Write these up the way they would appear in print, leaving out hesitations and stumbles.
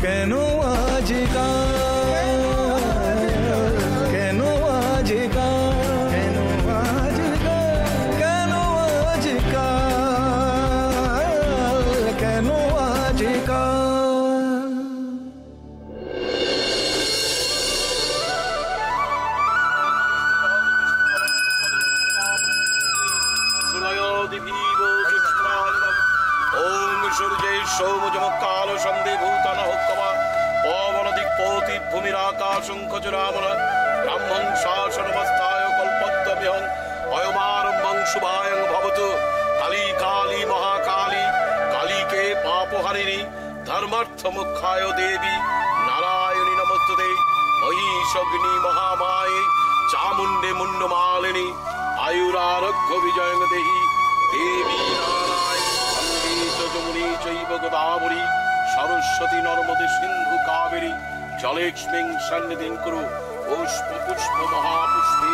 কেন আজকাল, কেন আজকাল, কেন আজকাল, কেন আজকাল, কেন আজকাল। সৌমজমকাল সন্ধে ভূতান হোক্কমা পবন দিক্পতি ভূমিরাকাশং খচরামন ব্রহ্মং শাসনমস্তায় কল্পদ্যবিহং অয়মারম্ভং শুভায়ং ভবতু কালী কালী মহাকালী কালীকে পাপহারিণী ধর্মার্থ মুখ্যায় দেবী নারায়ণী নমস্তুতে মহিষগ্নি মহামায়ে চামুণ্ডে মুণ্ডমালিনী আয়ুরারোগ্য বিজয়ং দেহি দেবী নারায়ণ যমুনী চৈব গোদাবরী সরস্বতী নর্মদে সিন্ধু কাবেরী জলেক্ষ্মীং সন্নিধিং কুরু পুষ্প পুষ্প মহাপুষ্পে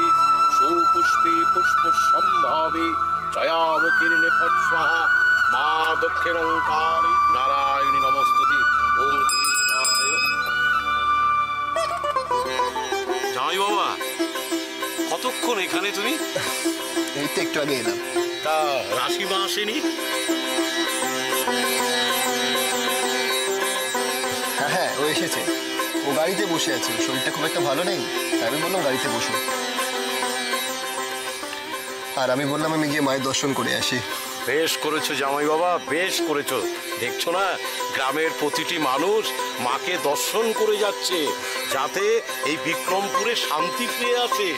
সুপুষ্পে পুষ্প সম্ভাবে জয়ামুখীর্ণে ফট স্বাহা মা দক্ষিণঙ্কারী নারায়ণী নমস্তুতে ওম জামাই বাবা কতক্ষণ এখানে তুমি? এই তো একটু আগে এলাম। তা রাশিমা আসেনি? হ্যাঁ ও এসেছে, ও গাড়িতে বসে আছে, শরীরটা খুব একটা ভালো নেই, আমি বললাম গাড়িতে বসো। আর আমি বললাম আমি গিয়ে মায়ের দর্শন করে আসি। বেশ করেছো জামাই বাবা, বেশ করেছো। দেখছো না গ্রামের প্রতিটি মানুষ মাকে দর্শন করে যাচ্ছে যাতে এই বিক্রমপুরে শান্তি ফিরে আসে।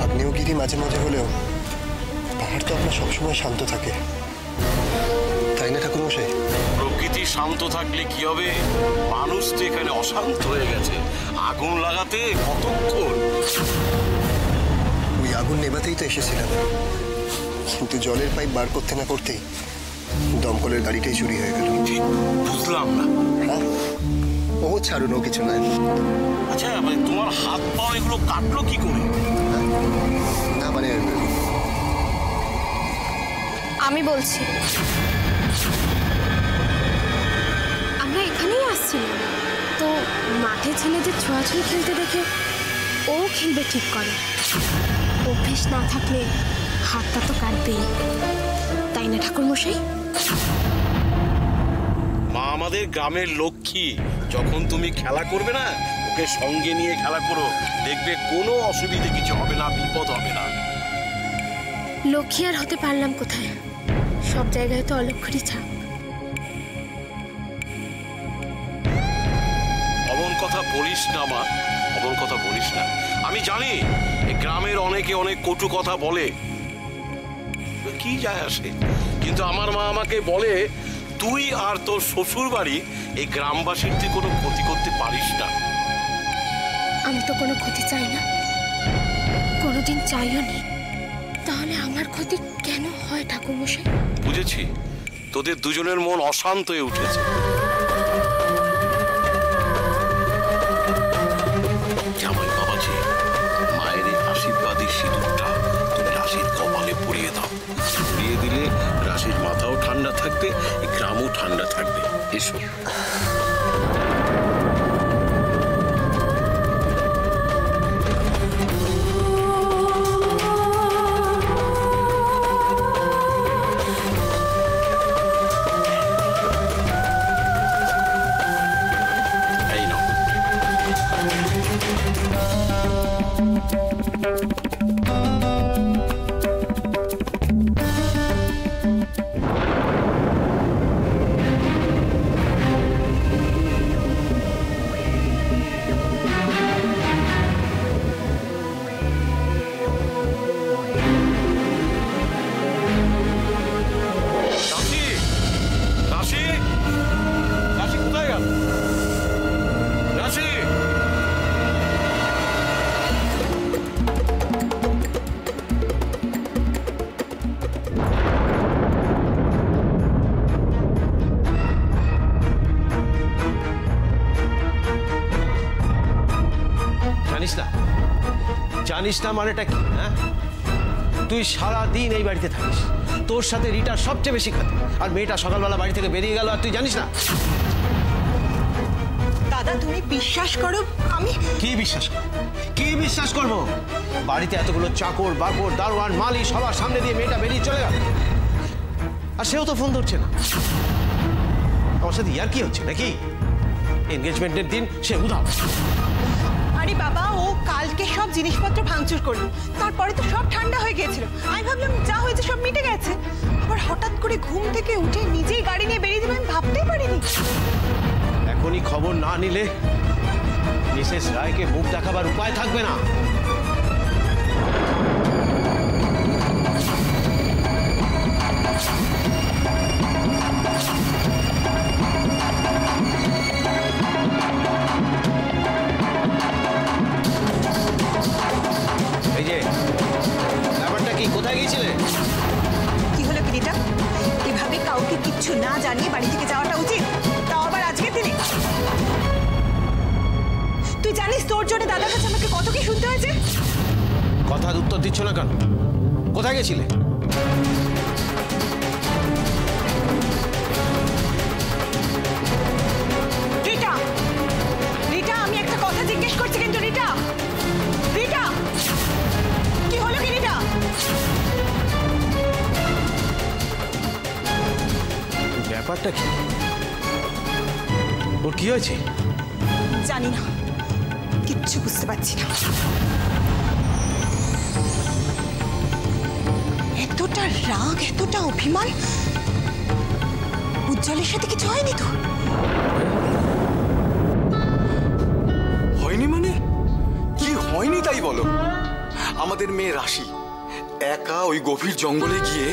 আগ্নেয়গিরি মাঝে মাঝে হলেও পাহাড় তো আপনার সবসময় শান্ত থাকে, তাই না ঠাকুরমশাই? প্রকৃতি শান্ত থাকলে কি হবে? মানুষ তো এখানে অশান্ত হয়ে গেছে। আগুন লাগাতে কতক্ষণ? ওই আগুন নেভাতেই তো এসেছিলাম, কিন্তু জলের পাইপ বার করতে না করতেই দমকলের গাড়িটাই চুরি হয়ে গেল। ঠিক বুঝলাম না। হ্যাঁ ও ছাড়ুন, ও কিছু নয়। আচ্ছা তোমার হাত পা এগুলো কাটলো কি করে? না মানে আমি বলছি, আমরা এখানেই আসছিলাম তো মাঠে ছেলেদের ছোঁয়াছুঁই খেলতে দেখে ও খেলবে ঠিক করে। অভ্যেস না থাকলে হাতটা তো কাটবেই, তাই না ঠাকুরমশাই? মা আমাদের গ্রামের লক্ষ্মী, যখন তুমি খেলা করবে না ওকে সঙ্গে নিয়ে খেলা করো, দেখবে কোনো অসুবিধে কিছু হবে না, বিপদ হবে না। লক্ষ্মী আর হতে পারলাম কোথায়, সব জায়গায় তো অলক্ষ্মীরই ছাপ। অমন কথা বলিস না মা, অমন কথা বলিস না। আমি জানি এই গ্রামের অনেকে অনেক কটু কথা বলে, কি যায় আসে, কিন্তু আমার মা আমাকে বলে তুই আর তোর শ্বশুর বাড়ি এই গ্রামবাসীর তুই কোনো ক্ষতি করতে পারিস না। আমি তো কোনো ক্ষতি চাই না, কোনোদিন চাইও নি, তাহলে আমার ক্ষতি কেন হয় ঠাকুরমশাই? বুঝেছি, তোদের দুজনের মন অশান্ত হয়ে উঠেছে। জামাই বাবাজি, মায়ের এই আশীর্বাদী সিঁদুরটা তুমি রাশির কপালে পরিয়ে দাও। পরিয়ে দিলে রাশির মাথাও ঠান্ডা থাকবে, এই গ্রামও ঠান্ডা থাকবে। এসো। জানিস না মানেটা কি? হ্যাঁ, তুই সারাদিন এই বাড়িতে থাকিস, তোর সাথে রিটার সবচেয়ে বেশি খাতে, আর মেয়েটা সকালবেলা বাড়ি থেকে বেরিয়ে গেল আর তুই জানিস না। দাদা তুমি বিশ্বাস করো, আমি কি বিশ্বাস করবো? বাড়িতে এতগুলো চাকর বাকর দারোয়ান মালি সবার সামনে দিয়ে মেয়েটা বেরিয়ে চলে গেল, আর সেও তো ফোন ধরছে না। আমার সাথে ইয়ার কি হচ্ছে নাকি? এনগেজমেন্টের দিন সে উধাও। আরে বাবা, ও কালকে সব জিনিসপত্র ভাঙচুর করলো, তারপরে তো সব ঠান্ডা হয়ে গিয়েছিল। আমি ভাবলাম যা হয়েছে সব মিটে গেছে, আবার হঠাৎ করে ঘুম থেকে উঠে নিজেই গাড়ি নিয়ে বেরিয়ে যাবে আমি ভাবতেই পারিনি। এখনই খবর না নিলে মিসেস রায়কে মুখ দেখাবার উপায় থাকবে না। এই যে ব্যাপারটা কি, কোথায় গিয়েছিলে? কি হলো পিড়িটা? এভাবে কাউকে কিচ্ছু না জানিয়ে বাড়ি থেকে যাওয়াটা উচিত? তাও আবার আজকের দিনে? তুই জানিস তোর জন্য দাদার কাছে আমাকে কত কি শুনতে হয়েছে? কথার উত্তর দিচ্ছ না কেন? কোথায় গেছিলে? রিটা, রিটা, আমি একটা কথা জিজ্ঞেস করছি কিন্তু রিটা, রিটা, কি হলো কি রিটা? ব্যাপারটা কি? ওর কি হয়েছে? জানি না, কিচ্ছু বুঝতে পারছি না। এতটা রাগ, এতটা অভিমান, উজ্জ্বলের সাথে কিছু হয়নি তো? হয়নি মানে কি হয়নি তাই বলো? আমাদের মেয়ে রাশি একা ওই গভীর জঙ্গলে গিয়ে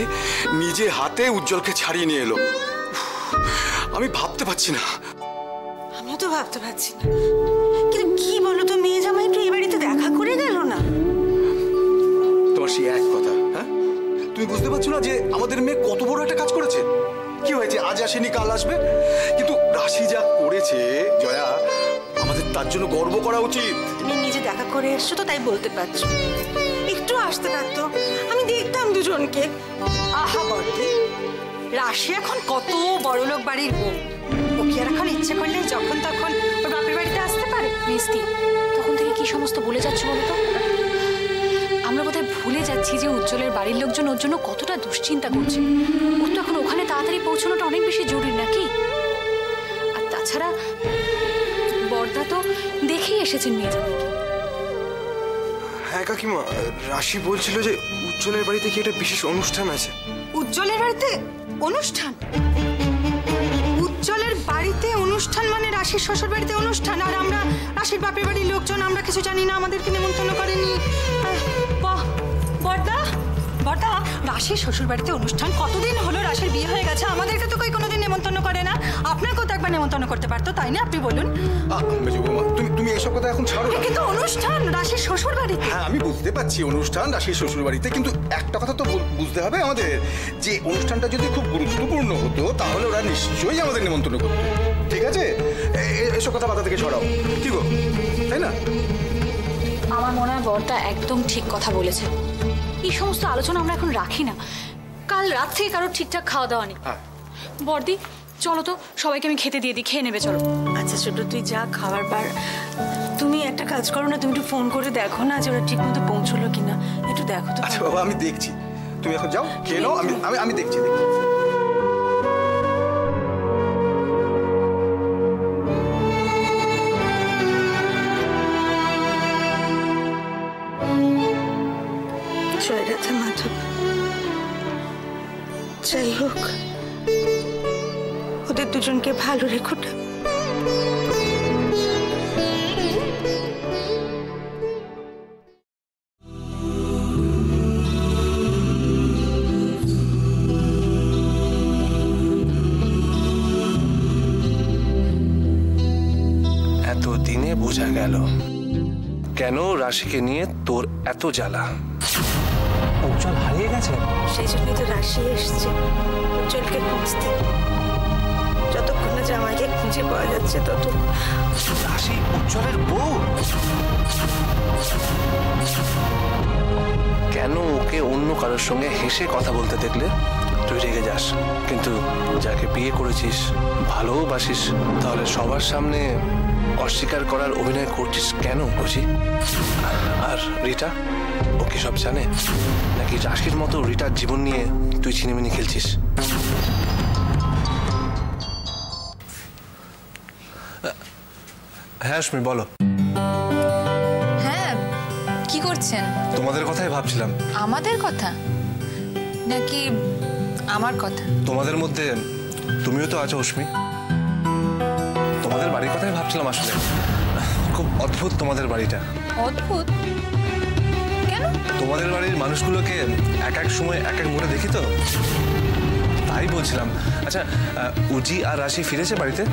নিজে হাতে উজ্জ্বলকে ছাড়িয়ে নিয়ে এলো। আমি ভাবতে পারছি না। আমিও তো ভাবতে পারছি না, কিন্তু কি বলো তো, মেয়ে জামাই একটু এই বাড়িতে দেখা করে গেল না? তোমার সেই এক কথা, হ্যাঁ? তুমি বুঝতে পারছো না যে আমাদের মেয়ে কত বড় একটা কাজ করেছে? কি হয়েছে, আজ আসেনি কাল আসবে, কিন্তু রাশি যা করেছে জয়া, আমাদের তার জন্য গর্ব করা উচিত। তুমি নিজে দেখা করে এসছো তো তাই বলতে পারছো, একটু আসতে পারতো, আমি দেখতাম দুজনকে। আহা বর্দি, রাশি এখন কত বড়লোক বাড়ির বউ, ও কি আর এখন ইচ্ছে করলে যখন তখন ওর বাপের বাড়িতে আসতে পারে? মিস্তি, তখন থেকে কি সমস্ত ভুলে যাচ্ছ বলো তো? আমরা বোধহয় ভুলে যাচ্ছি যে উজ্জ্বলের বাড়ির লোকজন ওর জন্য কতটা দুশ্চিন্তা করছে। ওর তো এখন ওখানে তাড়াতাড়ি পৌঁছানোটা অনেক বেশি জরুরি নাকি? আর তাছাড়া বর্দা তো দেখেই এসেছেন মেয়ে জামাইকে। হ্যাঁ কাকিমা, রাশি বলছিল যে উজ্জ্বলের বাড়িতে কি একটা বিশেষ অনুষ্ঠান আছে। উজ্জ্বলের বাড়িতে অনুষ্ঠান? উজ্জ্বলের বাড়িতে অনুষ্ঠান মানে রাশির শ্বশুর বাড়িতে অনুষ্ঠান, আর আমরা রাশির বাপের বাড়ির লোকজন আমরা কিছু জানি না, আমাদেরকে নেমন্তন্ন করেনি। বাহ বর্দা, বর্দা, রাশির শ্বশুর বাড়িতে অনুষ্ঠান? কতদিন হলো রাশির বিয়ে হয়ে গেছে, আমাদেরকে তো কই কোনোদিন নেমন্তন্ন করে না। আপনাকেও তো একবার নেমন্তন্ন করতে পারতো, তাই না? আপনি বলুন। তুমি এসব কথা এখন ছাড়ো না। কিন্তু অনুষ্ঠান রাশির শ্বশুর বাড়িতে। হ্যাঁ আমি বুঝতে পারছি অনুষ্ঠান রাশির শ্বশুর বাড়িতে, কিন্তু একটা কথা তো বুঝতে হবে আমাদের, যে অনুষ্ঠানটা যদি খুব গুরুত্বপূর্ণ হতো তাহলে ওরা নিশ্চয়ই আমাদের নিমন্ত্রণ করতো। ঠিক আছে, এসব কথা মাথা থেকে সরাও, কি গো, তাই না? আমার মনে হয় বর্দা একদম ঠিক কথা বলেছে। এই সমস্ত আলোচনা আমরা এখন রাখি না, কাল রাত থেকে কারোর ঠিকঠাক খাওয়া দাওয়া নেই। বর্দি চলো তো, সবাইকে আমি খেতে দিয়ে দিই, খেয়ে নেবে চলো। আচ্ছা ছোট, তুই যা খাবার বার, তুমি একটা কাজ করো না, তুমি একটু ফোন করে দেখো না যে ওরা ঠিক মতো পৌঁছলো কিনা, একটু দেখো তো। আচ্ছা বাবা, আমি দেখছি, তুমি এখন যাও খেয়ে নাও, আমি দেখছি। জয় রাধা মাধব। যাই হোক, ওদের দুজনকে ভালো রেখো না। এতদিনে বোঝা গেল কেন রাশিকে নিয়ে তোর এত জ্বালা। উজ্জ্বল হারিয়ে গেছে, সেই জন্যই তো রাশি এসছে উজ্জ্বলকে খুঁজতে। যতক্ষণ না জামাইকে খুঁজে পাওয়া যাচ্ছে তত। রাশি উজ্জ্বলের বউ? কেন ওকে অন্য কারোর সঙ্গে হেসে কথা বলতে দেখলে? তুই রেগে যাস, কিন্তু যাকে বিয়ে করেছিস, ভালোবাসিস, তাহলে সবার সামনে অস্বীকার করার অভিনয় করছিস কেন বুঝি? আর রিটা, ও কি সব জানে? নাকি রাশির মতো রিটার জীবন নিয়ে তুই ছিনিমিনি খেলছিস? হ্যাঁ অশ্মি, বলো। হ্যাঁ, কি করছেন? তোমাদের কথাই ভাবছিলাম। আমাদের কথা নাকি আমার কথা? তোমাদের মধ্যে তুমিও তো আছো অশ্মি। তোমাদের বাড়ির কথাই ভাবছিলাম আসলে। খুব অদ্ভুত তোমাদের বাড়িটা। অদ্ভুত কেন? তোমাদের বাড়ির মানুষগুলোকে এক এক সময় এক এক মোড়ে দেখি তো, তাই বলছিলাম। আচ্ছা, উজি আর রাশি ফিরেছে বাড়িতে?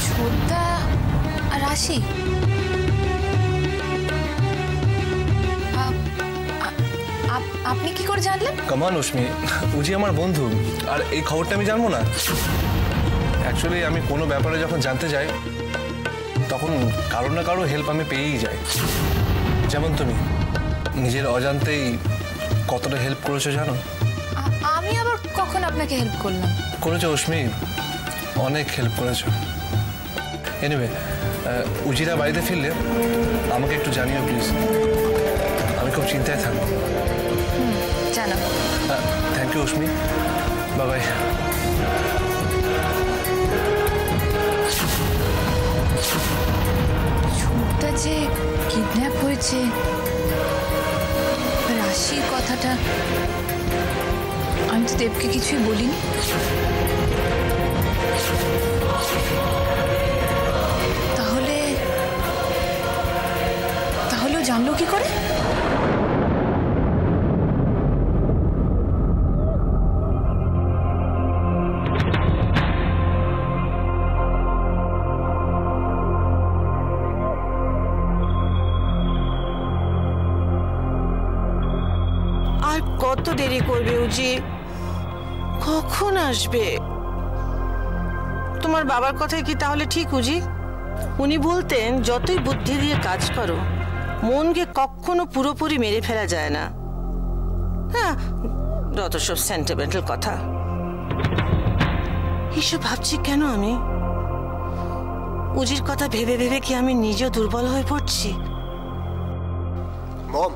ছোটদা আর রাশি? আপনি কি করে জানলেন? কামান অশ্মি, উজি আমার বন্ধু, আর এই খবরটা আমি জানবো না? অ্যাকচুয়ালি আমি কোনো ব্যাপারে যখন জানতে যাই তখন কারো না কারো হেল্প আমি পেয়েই যাই। যেমন তুমি নিজের অজান্তেই কতটা হেল্প করেছো জানো? আমি আবার কখন আপনাকে হেল্প করলাম? করেছো অশ্মি, অনেক হেল্প করেছো। এনিওয়ে, উজিরা বাড়িতে ফিরলে আমাকে একটু জানিও প্লিজ, আমি খুব চিন্তায় থাকবো। জানাবো। Thank you Ashmi, bye bye. ছোটদা যে কিডন্যাপ হয়েছে, রাশির কথাটা আমি তো দেবকে কিছুই বলিনি। তাহলেও জানলো কি করে? আর কত দেরি করবে উজি? কখন আসবে? তোমার বাবার কথাই কি তাহলে ঠিক উজি? উনি বলতেন যতই বুদ্ধি দিয়ে কাজ করো, মনকে কখনো পুরোপুরি মেরে ফেলা যায় না। হ্যাঁ, যত সব সেন্টিমেন্টাল কথা। এসব ভাবছি কেন আমি? উজির কথা ভেবে ভেবে কি আমি নিজেও দুর্বল হয়ে পড়ছি? মম,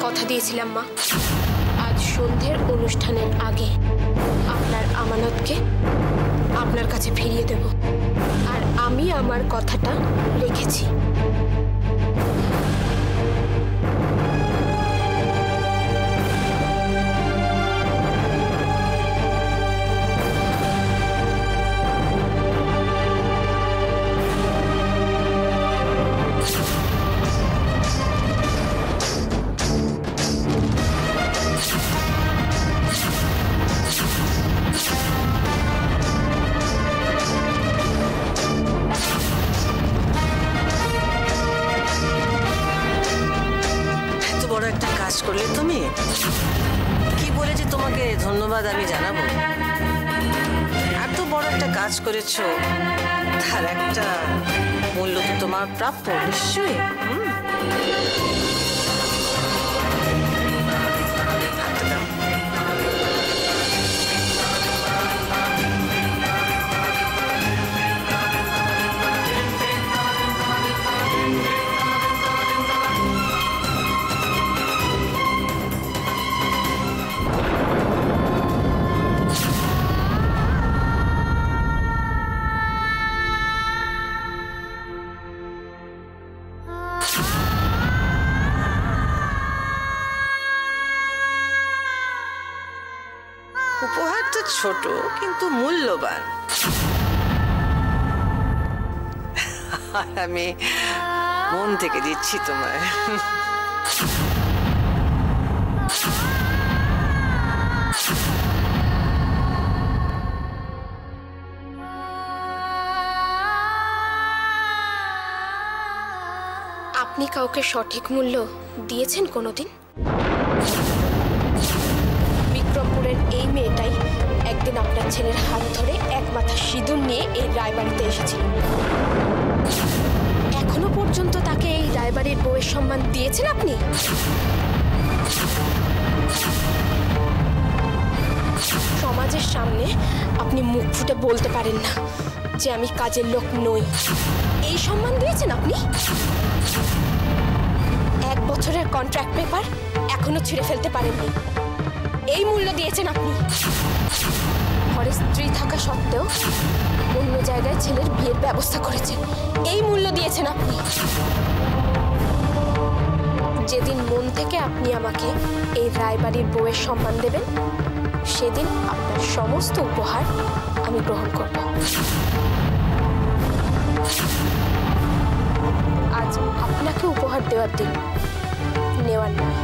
কথা দিয়েছিলাম মা, আজ সন্ধ্যের অনুষ্ঠানের আগে আপনার আমানতকে আপনার কাছে ফিরিয়ে দেব। আর আমি আমার কথাটা রেখেছি। ধন্যবাদ আমি জানাবো? এত বড় একটা কাজ করেছো, তার একটা মূল্য তো তোমার প্রাপ্য নিশ্চয়ই। উপহারটা ছোট কিন্তু মূল্যবান, আর আমি মন থেকে দিচ্ছি তোমায়। আপনি কাউকে সঠিক মূল্য দিয়েছেন কোনোদিন? বিক্রমপুরের এই মেয়েটাই একদিন আপনার ছেলের হাত ধরে এক মাথা সিঁদুর নিয়ে এই রায়বাড়িতে এসেছিল। এখনো পর্যন্ত তাকে এই রায়বাড়ির বউয়ের সম্মান দিয়েছেন আপনি? সমাজের সামনে আপনি মুখ ফুটে বলতে পারেন না যে আমি কাজের লোক নই। এই সম্মান দিয়েছেন আপনি? 1 বছরের কন্ট্রাক্ট পেপার এখনো ছিঁড়ে ফেলতে পারেননি, এই মূল্য দিয়েছেন আপনি। ঘরে স্ত্রী থাকা সত্ত্বেও অন্য জায়গায় ছেলের বিয়ের ব্যবস্থা করেছেন, এই মূল্য দিয়েছেন আপনি। যেদিন মন থেকে আপনি আমাকে এই রায়বাড়ির বউয়ের সম্মান দেবেন, সেদিন আপনার সমস্ত উপহার আমি গ্রহণ করব। আজ আপনাকে উপহার দেওয়ার দিন, নেওয়ার নয়।